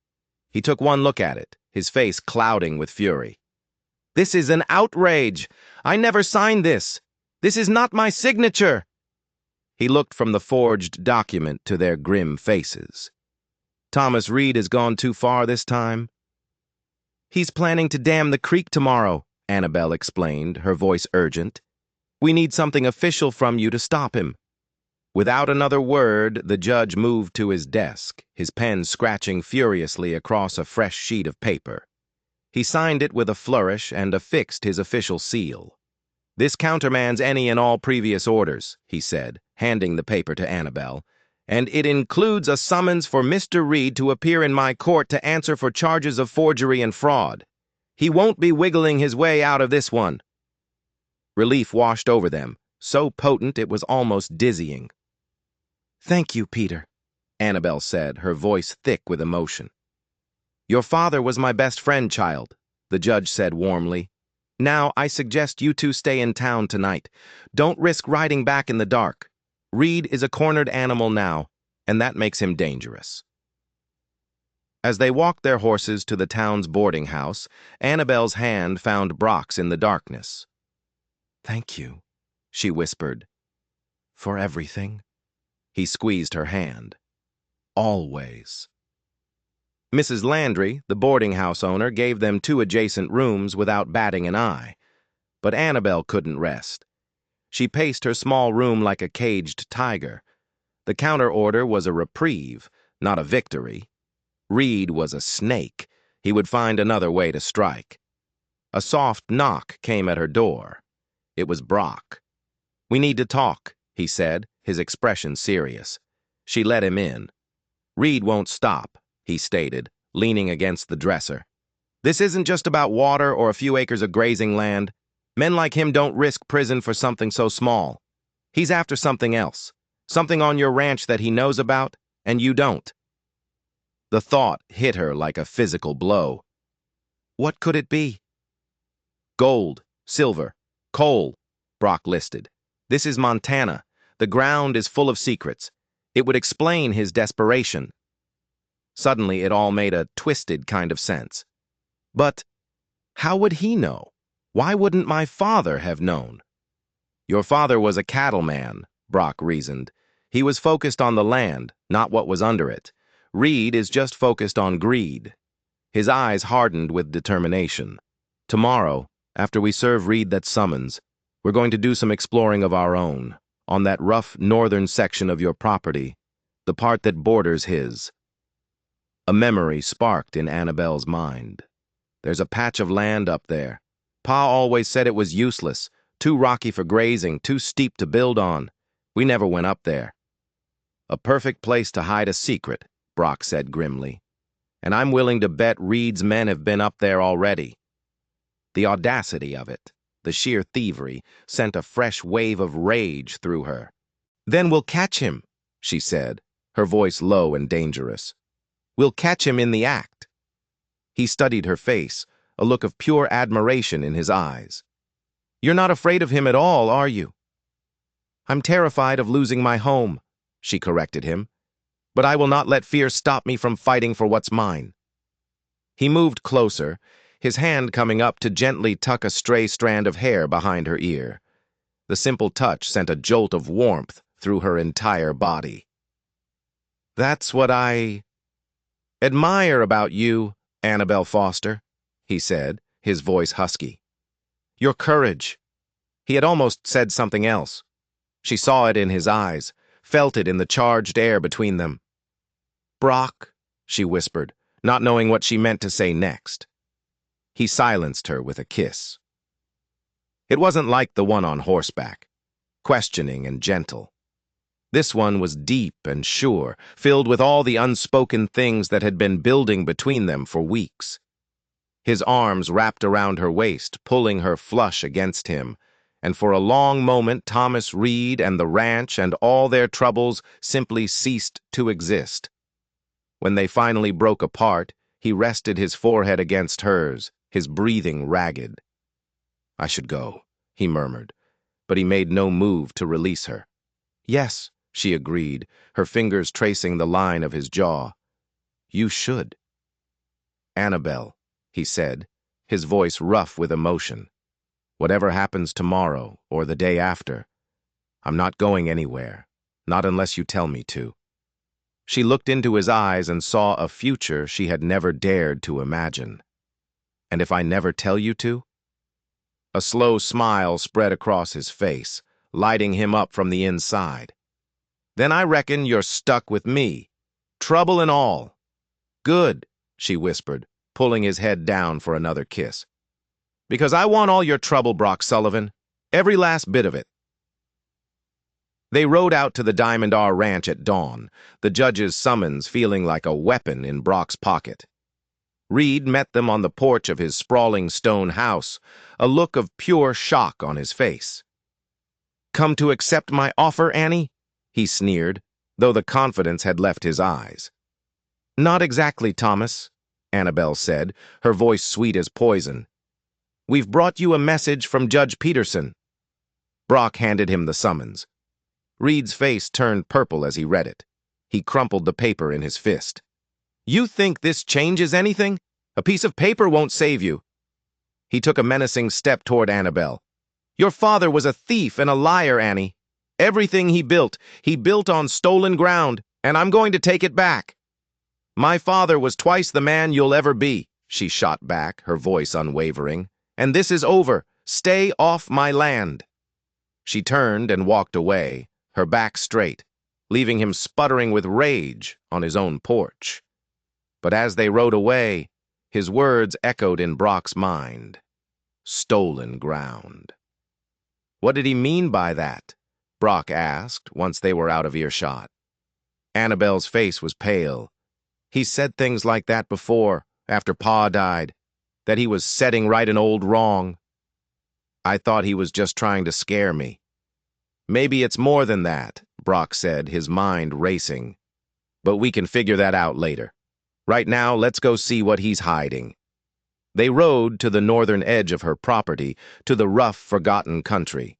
He took one look at it, his face clouding with fury. This is an outrage! I never signed this! This is not my signature! He looked from the forged document to their grim faces. Thomas Reed has gone too far this time. He's planning to dam the creek tomorrow, Annabelle explained, her voice urgent. We need something official from you to stop him. Without another word, the judge moved to his desk, his pen scratching furiously across a fresh sheet of paper. He signed it with a flourish and affixed his official seal. This countermands any and all previous orders, he said, handing the paper to Annabelle, and it includes a summons for Mr. Reed to appear in my court to answer for charges of forgery and fraud. He won't be wiggling his way out of this one. Relief washed over them, so potent it was almost dizzying. Thank you, Peter, Annabelle said, her voice thick with emotion. Your father was my best friend, child, the judge said warmly. Now, I suggest you two stay in town tonight. Don't risk riding back in the dark. Reed is a cornered animal now, and that makes him dangerous. As they walked their horses to the town's boarding house, Annabelle's hand found Brock's in the darkness. Thank you, she whispered. For everything. He squeezed her hand. Always. Mrs. Landry, the boarding house owner, gave them 2 adjacent rooms without batting an eye. But Annabelle couldn't rest. She paced her small room like a caged tiger. The counter order was a reprieve, not a victory. Reed was a snake. He would find another way to strike. A soft knock came at her door. It was Brock. We need to talk, he said, his expression serious. She let him in. Reed won't stop, he stated, leaning against the dresser. This isn't just about water or a few acres of grazing land. Men like him don't risk prison for something so small. He's after something else, something on your ranch that he knows about, and you don't. The thought hit her like a physical blow. What could it be? Gold, silver, coal, Brock listed. This is Montana. The ground is full of secrets. It would explain his desperation. Suddenly, it all made a twisted kind of sense. But how would he know? Why wouldn't my father have known? Your father was a cattleman, Brock reasoned. He was focused on the land, not what was under it. Reed is just focused on greed. His eyes hardened with determination. Tomorrow, after we serve Reed that summons, we're going to do some exploring of our own, on that rough northern section of your property, the part that borders his. A memory sparked in Annabelle's mind. There's a patch of land up there. Pa always said it was useless, too rocky for grazing, too steep to build on. We never went up there. A perfect place to hide a secret, Brock said grimly. And I'm willing to bet Reed's men have been up there already. The audacity of it, the sheer thievery, sent a fresh wave of rage through her. Then we'll catch him, she said, her voice low and dangerous. We'll catch him in the act. He studied her face, a look of pure admiration in his eyes. You're not afraid of him at all, are you? I'm terrified of losing my home, she corrected him. But I will not let fear stop me from fighting for what's mine. He moved closer, his hand coming up to gently tuck a stray strand of hair behind her ear. The simple touch sent a jolt of warmth through her entire body. "That's what I admire about you, Annabelle Foster," he said, his voice husky. "Your courage." He had almost said something else. She saw it in his eyes, felt it in the charged air between them. "Brock," she whispered, not knowing what she meant to say next. He silenced her with a kiss. It wasn't like the one on horseback, questioning and gentle. This one was deep and sure, filled with all the unspoken things that had been building between them for weeks. His arms wrapped around her waist, pulling her flush against him, and for a long moment Thomas Reed and the ranch and all their troubles simply ceased to exist. When they finally broke apart, he rested his forehead against hers, his breathing ragged. "I should go," he murmured, but he made no move to release her. "Yes," she agreed, her fingers tracing the line of his jaw. "You should." "Annabelle," he said, his voice rough with emotion. "Whatever happens tomorrow or the day after, I'm not going anywhere, not unless you tell me to." She looked into his eyes and saw a future she had never dared to imagine. "And if I never tell you to?" A slow smile spread across his face, lighting him up from the inside. "Then I reckon you're stuck with me, trouble and all." "Good," she whispered, pulling his head down for another kiss. "Because I want all your trouble, Brock Sullivan, every last bit of it." They rode out to the Diamond R Ranch at dawn, the judge's summons feeling like a weapon in Brock's pocket. Reed met them on the porch of his sprawling stone house, a look of pure shock on his face. "Come to accept my offer, Annie?" he sneered, though the confidence had left his eyes. "Not exactly, Thomas," Annabelle said, her voice sweet as poison. "We've brought you a message from Judge Peterson." Brock handed him the summons. Reed's face turned purple as he read it. He crumpled the paper in his fist. "You think this changes anything? A piece of paper won't save you." He took a menacing step toward Annabelle. "Your father was a thief and a liar, Annie. Everything he built on stolen ground, and I'm going to take it back." "My father was twice the man you'll ever be," she shot back, her voice unwavering. "And this is over. Stay off my land." She turned and walked away, her back straight, leaving him sputtering with rage on his own porch. But as they rode away, his words echoed in Brock's mind. Stolen ground. What did he mean by that? Brock asked, once they were out of earshot. Annabelle's face was pale. He said things like that before, after Pa died, that he was setting right an old wrong. I thought he was just trying to scare me. "Maybe it's more than that," Brock said, his mind racing. "But we can figure that out later. Right now, let's go see what he's hiding." They rode to the northern edge of her property, to the rough, forgotten country.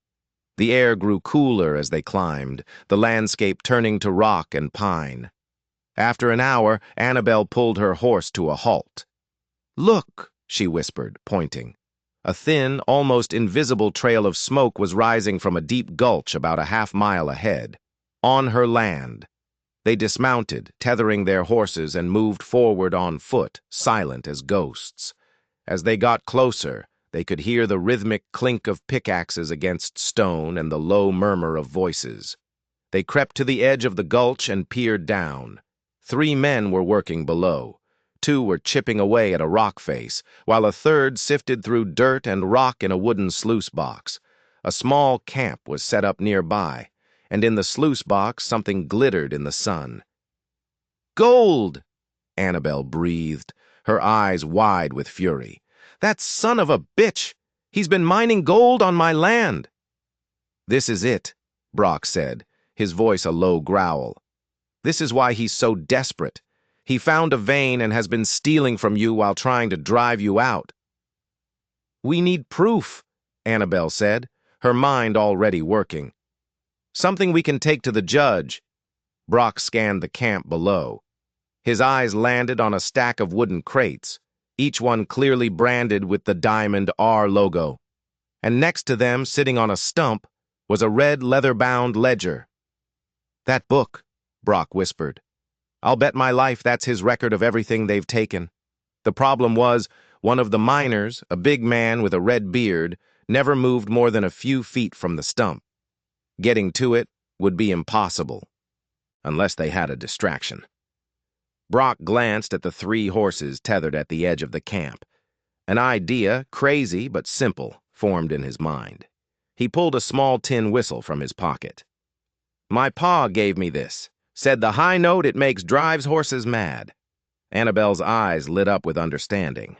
The air grew cooler as they climbed, the landscape turning to rock and pine. After an hour, Annabelle pulled her horse to a halt. "Look," she whispered, pointing. A thin, almost invisible trail of smoke was rising from a deep gulch about a half-mile ahead. On her land. They dismounted, tethering their horses, and moved forward on foot, silent as ghosts. As they got closer, they could hear the rhythmic clink of pickaxes against stone and the low murmur of voices. They crept to the edge of the gulch and peered down. 3 men were working below. 2 were chipping away at a rock face, while a third sifted through dirt and rock in a wooden sluice box. A small camp was set up nearby, and in the sluice box something glittered in the sun. "Gold!" Annabelle breathed, her eyes wide with fury. "That son of a bitch! He's been mining gold on my land!" "This is it," Brock said, his voice a low growl. "This is why he's so desperate. He found a vein and has been stealing from you while trying to drive you out." "We need proof," Annabelle said, her mind already working. "Something we can take to the judge." Brock scanned the camp below. His eyes landed on a stack of wooden crates, each one clearly branded with the Diamond R logo. And next to them, sitting on a stump, was a red leather-bound ledger. That book, Brock whispered. I'll bet my life that's his record of everything they've taken. The problem was, one of the miners, a big man with a red beard, never moved more than a few feet from the stump. Getting to it would be impossible, unless they had a distraction. Brock glanced at the 3 horses tethered at the edge of the camp. An idea, crazy but simple, formed in his mind. He pulled a small tin whistle from his pocket. My pa gave me this. Said the high note it makes drives horses mad. Annabelle's eyes lit up with understanding.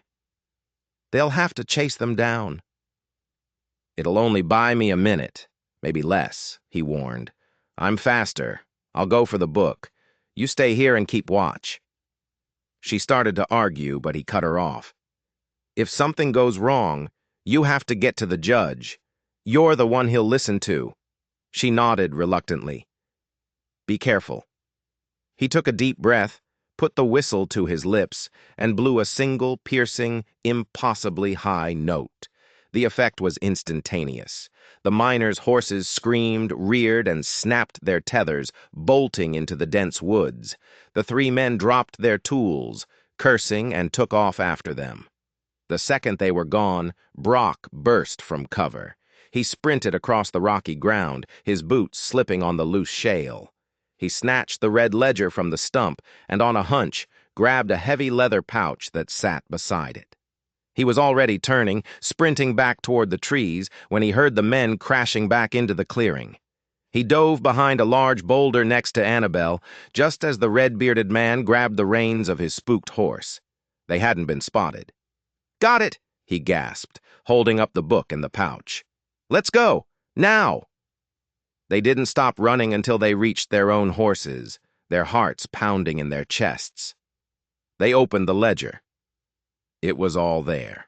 They'll have to chase them down. It'll only buy me a minute, maybe less, he warned. I'm faster. I'll go for the book. You stay here and keep watch. She started to argue, but he cut her off. If something goes wrong, you have to get to the judge. You're the one he'll listen to. She nodded reluctantly. Be careful. He took a deep breath, put the whistle to his lips, and blew a single, piercing, impossibly high note. The effect was instantaneous. The miners' horses screamed, reared, and snapped their tethers, bolting into the dense woods. The 3 men dropped their tools, cursing, and took off after them. The second they were gone, Brock burst from cover. He sprinted across the rocky ground, his boots slipping on the loose shale. He snatched the red ledger from the stump and, on a hunch, grabbed a heavy leather pouch that sat beside it. He was already turning, sprinting back toward the trees, when he heard the men crashing back into the clearing. He dove behind a large boulder next to Annabelle, just as the red-bearded man grabbed the reins of his spooked horse. They hadn't been spotted. Got it, he gasped, holding up the book and the pouch. Let's go, now! They didn't stop running until they reached their own horses, their hearts pounding in their chests. They opened the ledger. It was all there.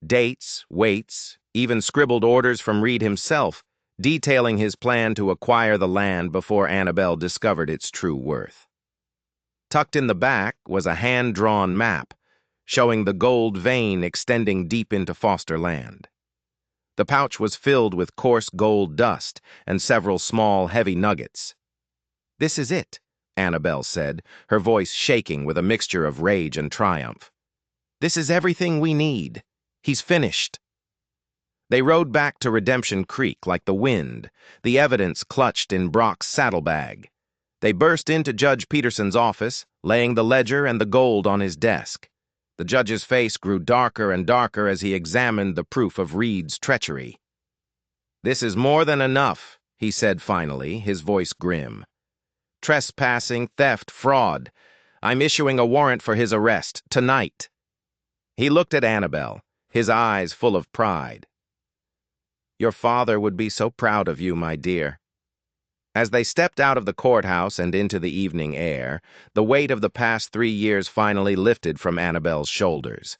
Dates, weights, even scribbled orders from Reed himself, detailing his plan to acquire the land before Annabelle discovered its true worth. Tucked in the back was a hand-drawn map, showing the gold vein extending deep into Foster land. The pouch was filled with coarse gold dust and several small, heavy nuggets. This is it, Annabelle said, her voice shaking with a mixture of rage and triumph. This is everything we need. He's finished. They rode back to Redemption Creek like the wind, the evidence clutched in Brock's saddlebag. They burst into Judge Peterson's office, laying the ledger and the gold on his desk. The judge's face grew darker and darker as he examined the proof of Reed's treachery. This is more than enough, he said finally, his voice grim. Trespassing, theft, fraud. I'm issuing a warrant for his arrest, tonight. He looked at Annabelle, his eyes full of pride. Your father would be so proud of you, my dear. As they stepped out of the courthouse and into the evening air, the weight of the past 3 years finally lifted from Annabelle's shoulders.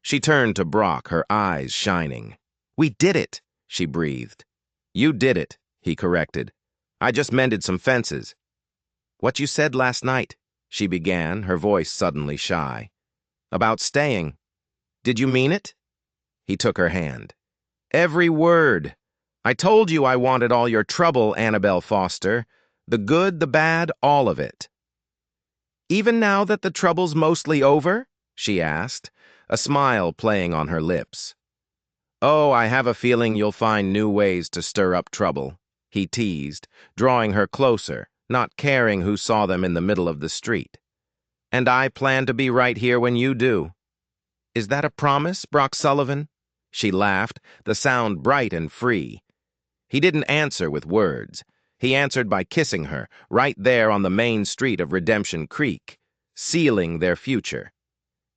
She turned to Brock, her eyes shining. We did it, she breathed. You did it, he corrected. I just mended some fences. What you said last night, she began, her voice suddenly shy. About staying. Did you mean it? He took her hand. Every word. I told you I wanted all your trouble, Annabelle Foster. The good, the bad, all of it. Even now that the trouble's mostly over? She asked, a smile playing on her lips. Oh, I have a feeling you'll find new ways to stir up trouble, he teased, drawing her closer, not caring who saw them in the middle of the street. And I plan to be right here when you do. Is that a promise, Brock Sullivan? She laughed, the sound bright and free. He didn't answer with words. He answered by kissing her, right there on the main street of Redemption Creek, sealing their future.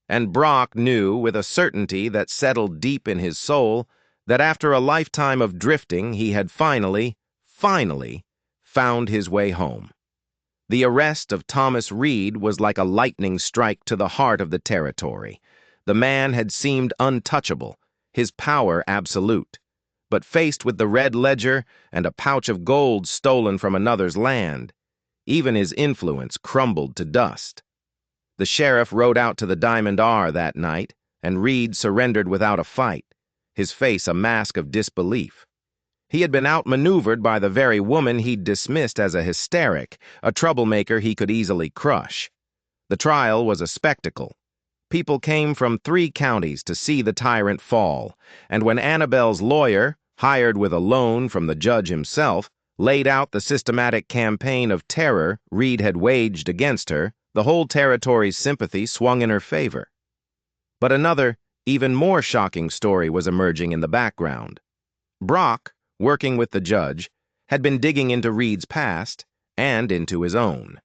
And Brock knew with a certainty that settled deep in his soul that after a lifetime of drifting he had finally found his way home. The arrest of Thomas Reed was like a lightning strike to the heart of the territory. The man had seemed untouchable, his power absolute. But faced with the red ledger and a pouch of gold stolen from another's land, even his influence crumbled to dust. The sheriff rode out to the Diamond R that night, and Reed surrendered without a fight, his face a mask of disbelief. He had been outmaneuvered by the very woman he'd dismissed as a hysteric, a troublemaker he could easily crush. The trial was a spectacle. People came from 3 counties to see the tyrant fall, and when Annabelle's lawyer, hired with a loan from the judge himself, laid out the systematic campaign of terror Reed had waged against her, the whole territory's sympathy swung in her favor. But another, even more shocking story was emerging in the background. Brock, working with the judge, had been digging into Reed's past and into his own.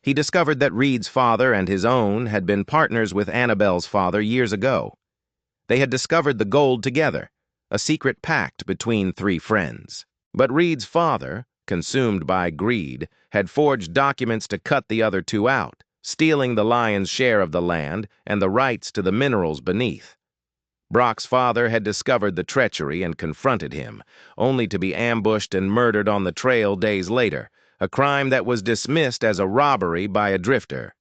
He discovered that Reed's father and his own had been partners with Annabelle's father years ago. They had discovered the gold together, a secret pact between 3 friends. But Reed's father, consumed by greed, had forged documents to cut the other 2 out, stealing the lion's share of the land and the rights to the minerals beneath. Brock's father had discovered the treachery and confronted him, only to be ambushed and murdered on the trail days later, a crime that was dismissed as a robbery by a drifter.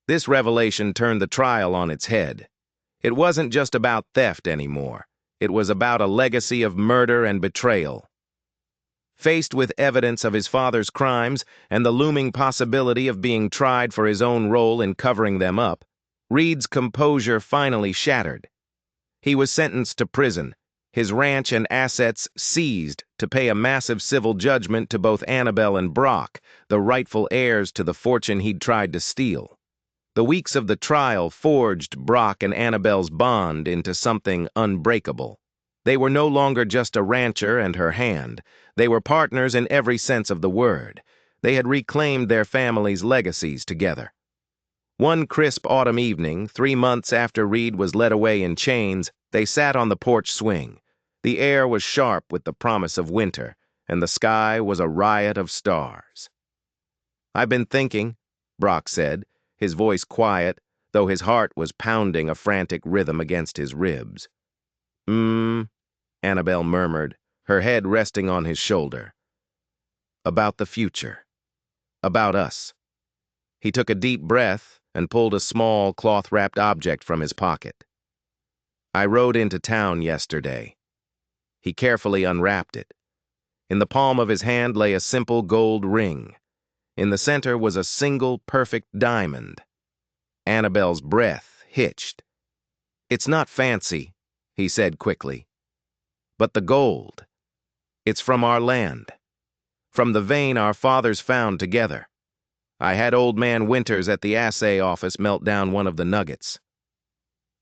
This revelation turned the trial on its head. It wasn't just about theft anymore. It was about a legacy of murder and betrayal. Faced with evidence of his father's crimes and the looming possibility of being tried for his own role in covering them up, Reed's composure finally shattered. He was sentenced to prison, his ranch and assets seized to pay a massive civil judgment to both Annabelle and Brock, the rightful heirs to the fortune he'd tried to steal. The weeks of the trial forged Brock and Annabelle's bond into something unbreakable. They were no longer just a rancher and her hand. They were partners in every sense of the word. They had reclaimed their families' legacies together. One crisp autumn evening, 3 months after Reed was led away in chains, they sat on the porch swing. The air was sharp with the promise of winter, and the sky was a riot of stars. "I've been thinking," Brock said, his voice quiet, though his heart was pounding a frantic rhythm against his ribs. Annabelle murmured, her head resting on his shoulder. "About the future. About us." He took a deep breath and pulled a small, cloth-wrapped object from his pocket. "I rode into town yesterday." He carefully unwrapped it. In the palm of his hand lay a simple gold ring. In the center was a single, perfect diamond. Annabelle's breath hitched. "It's not fancy," he said quickly. "But the gold. It's from our land. From the vein our fathers found together. I had old man Winters at the assay office melt down one of the nuggets."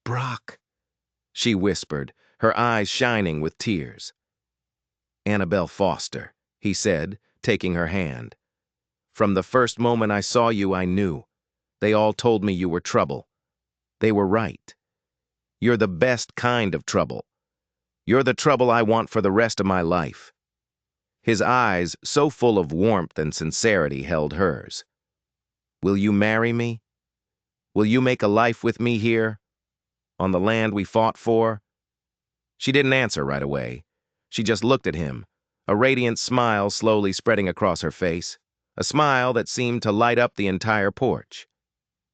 "Brock," she whispered, her eyes shining with tears. "Annabelle Foster," he said, taking her hand. "From the first moment I saw you, I knew. They all told me you were trouble. They were right. You're the best kind of trouble. You're the trouble I want for the rest of my life." His eyes, so full of warmth and sincerity, held hers. "Will you marry me? Will you make a life with me here, on the land we fought for?" She didn't answer right away. She just looked at him, a radiant smile slowly spreading across her face, a smile that seemed to light up the entire porch.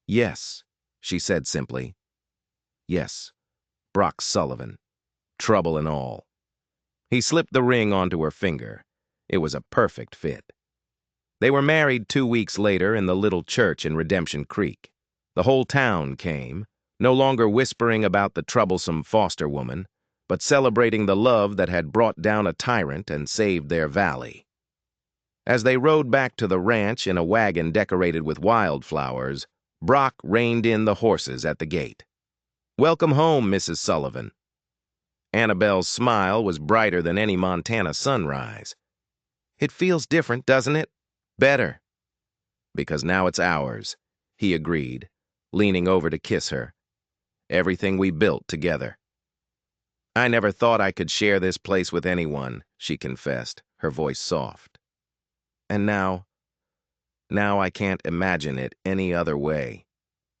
"Yes," she said simply. "Yes, Brock Sullivan, trouble and all." He slipped the ring onto her finger. It was a perfect fit. They were married 2 weeks later in the little church in Redemption Creek. The whole town came, no longer whispering about the troublesome foster woman, but celebrating the love that had brought down a tyrant and saved their valley. As they rode back to the ranch in a wagon decorated with wildflowers, Brock reined in the horses at the gate. "Welcome home, Mrs. Sullivan." Annabelle's smile was brighter than any Montana sunrise. "It feels different, doesn't it?" "Better." "Because now it's ours," he agreed, leaning over to kiss her. "Everything we built together." "I never thought I could share this place with anyone," she confessed, her voice soft. "And now I can't imagine it any other way."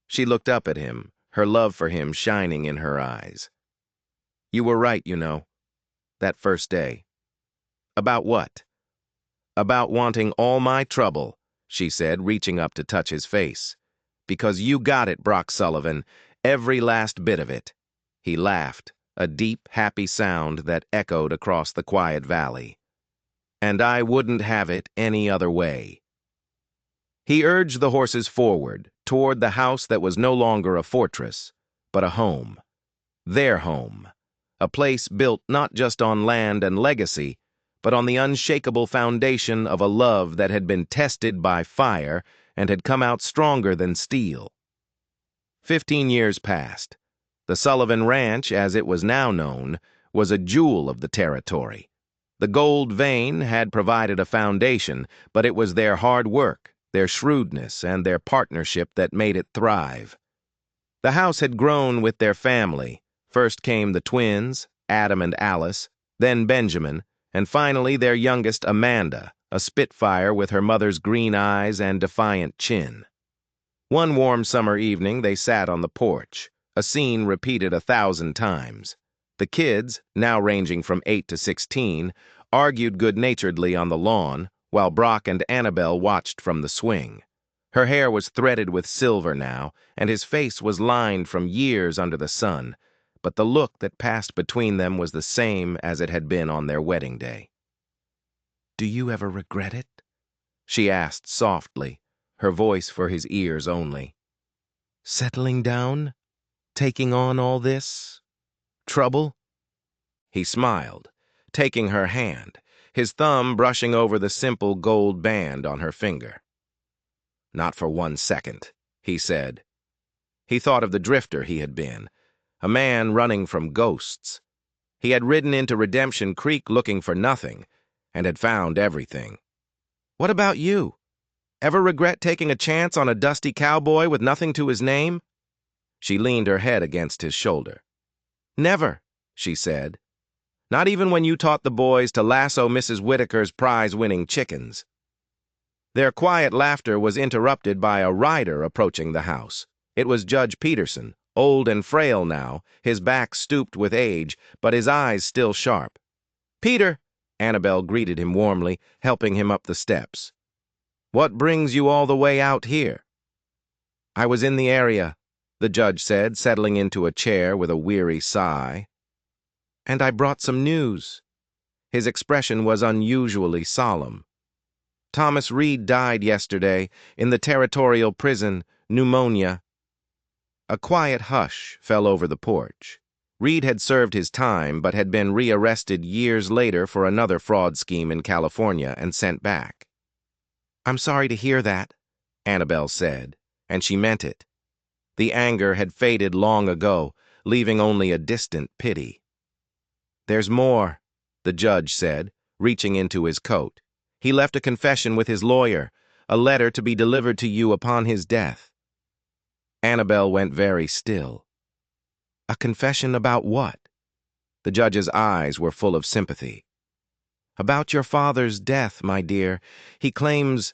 She looked up at him, her love for him shining in her eyes. "You were right, you know, that first day." "About what?" "About wanting all my trouble," she said, reaching up to touch his face. "Because you got it, Brock Sullivan, every last bit of it." He laughed, a deep, happy sound that echoed across the quiet valley. and I wouldn't have it any other way. He urged the horses forward, toward the house that was no longer a fortress, but a home. Their home. A place built not just on land and legacy, but on the unshakable foundation of a love that had been tested by fire and had come out stronger than steel. 15 years passed. The Sullivan Ranch, as it was now known, was a jewel of the territory. The gold vein had provided a foundation, but it was their hard work, their shrewdness, and their partnership that made it thrive. The house had grown with their family. First came the twins, Adam and Alice, then Benjamin, and finally their youngest, Amanda, a spitfire with her mother's green eyes and defiant chin. One warm summer evening they sat on the porch, a scene repeated 1,000 times. The kids, now ranging from 8 to 16, argued good-naturedly on the lawn, while Brock and Annabelle watched from the swing. Her hair was threaded with silver now, and his face was lined from years under the sun, but the look that passed between them was the same as it had been on their wedding day. "Do you ever regret it?" she asked softly, her voice for his ears only. "Settling down? Taking on all this? Trouble?" He smiled, taking her hand, his thumb brushing over the simple gold band on her finger. "Not for 1 second," he said. He thought of the drifter he had been, a man running from ghosts. He had ridden into Redemption Creek looking for nothing, and had found everything. "What about you? Ever regret taking a chance on a dusty cowboy with nothing to his name?" She leaned her head against his shoulder. "Never," she said. "Not even when you taught the boys to lasso Mrs. Whitaker's prize-winning chickens." Their quiet laughter was interrupted by a rider approaching the house. It was Judge Peterson, old and frail now, his back stooped with age, but his eyes still sharp. "Peter," Annabelle greeted him warmly, helping him up the steps. "What brings you all the way out here?" "I was in the area," the judge said, settling into a chair with a weary sigh. "And I brought some news." His expression was unusually solemn. "Thomas Reed died yesterday in the territorial prison, pneumonia." A quiet hush fell over the porch. Reed had served his time, but had been rearrested years later for another fraud scheme in California and sent back. "I'm sorry to hear that," Annabelle said, and she meant it. The anger had faded long ago, leaving only a distant pity. "There's more," the judge said, reaching into his coat. "He left a confession with his lawyer, a letter to be delivered to you upon his death." Annabelle went very still. "A confession about what?" The judge's eyes were full of sympathy. "About your father's death, my dear. He claims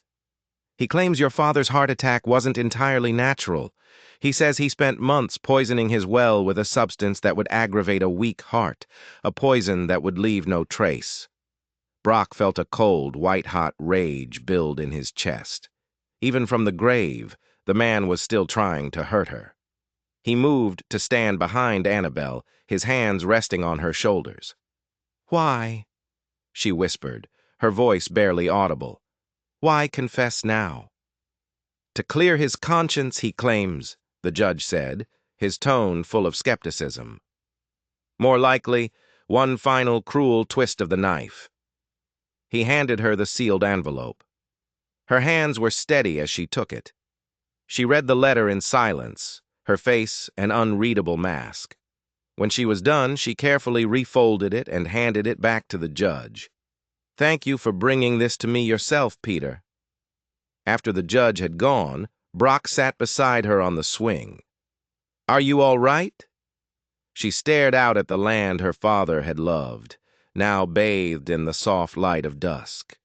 your father's heart attack wasn't entirely natural. He says he spent months poisoning his well with a substance that would aggravate a weak heart, a poison that would leave no trace." Brock felt a cold, white-hot rage build in his chest. Even from the grave, the man was still trying to hurt her. He moved to stand behind Annabelle, his hands resting on her shoulders. "Why?" she whispered, her voice barely audible. "Why confess now?" "To clear his conscience, he claims," the judge said, his tone full of skepticism. "More likely, one final cruel twist of the knife." He handed her the sealed envelope. Her hands were steady as she took it. She read the letter in silence, her face an unreadable mask. When she was done, she carefully refolded it and handed it back to the judge. "Thank you for bringing this to me yourself, Peter." After the judge had gone, Brock sat beside her on the swing. "Are you all right?" She stared out at the land her father had loved, now bathed in the soft light of dusk.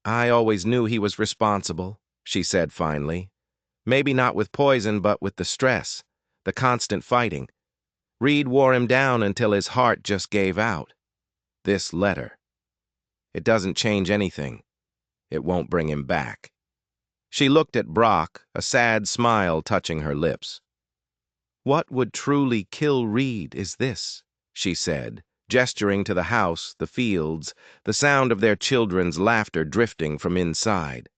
"I always knew he was responsible," she said finally. "Maybe not with poison, but with the stress, the constant fighting. Reed wore him down until his heart just gave out. This letter. It doesn't change anything. It won't bring him back." She looked at Brock, a sad smile touching her lips. "What would truly kill Reed is this," she said, gesturing to the house, the fields, the sound of their children's laughter drifting from inside.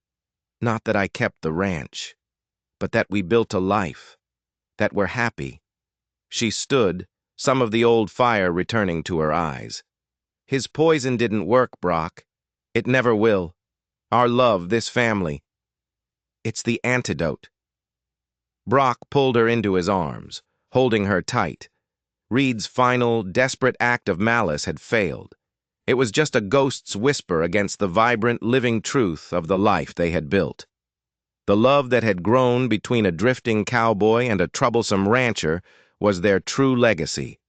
Not that I kept the ranch, but that we built a life, that we're happy. She stood, some of the old fire returning to her eyes. His poison didn't work, Brock. It never will. Our love, this family. It's the antidote. Brock pulled her into his arms, holding her tight. Reed's final, desperate act of malice had failed. It was just a ghost's whisper against the vibrant, living truth of the life they had built. The love that had grown between a drifting cowboy and a troublesome rancher was their true legacy,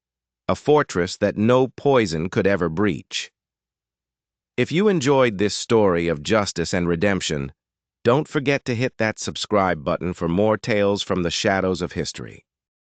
a fortress that no poison could ever breach. If you enjoyed this story of justice and redemption, don't forget to hit that subscribe button for more tales from the shadows of history.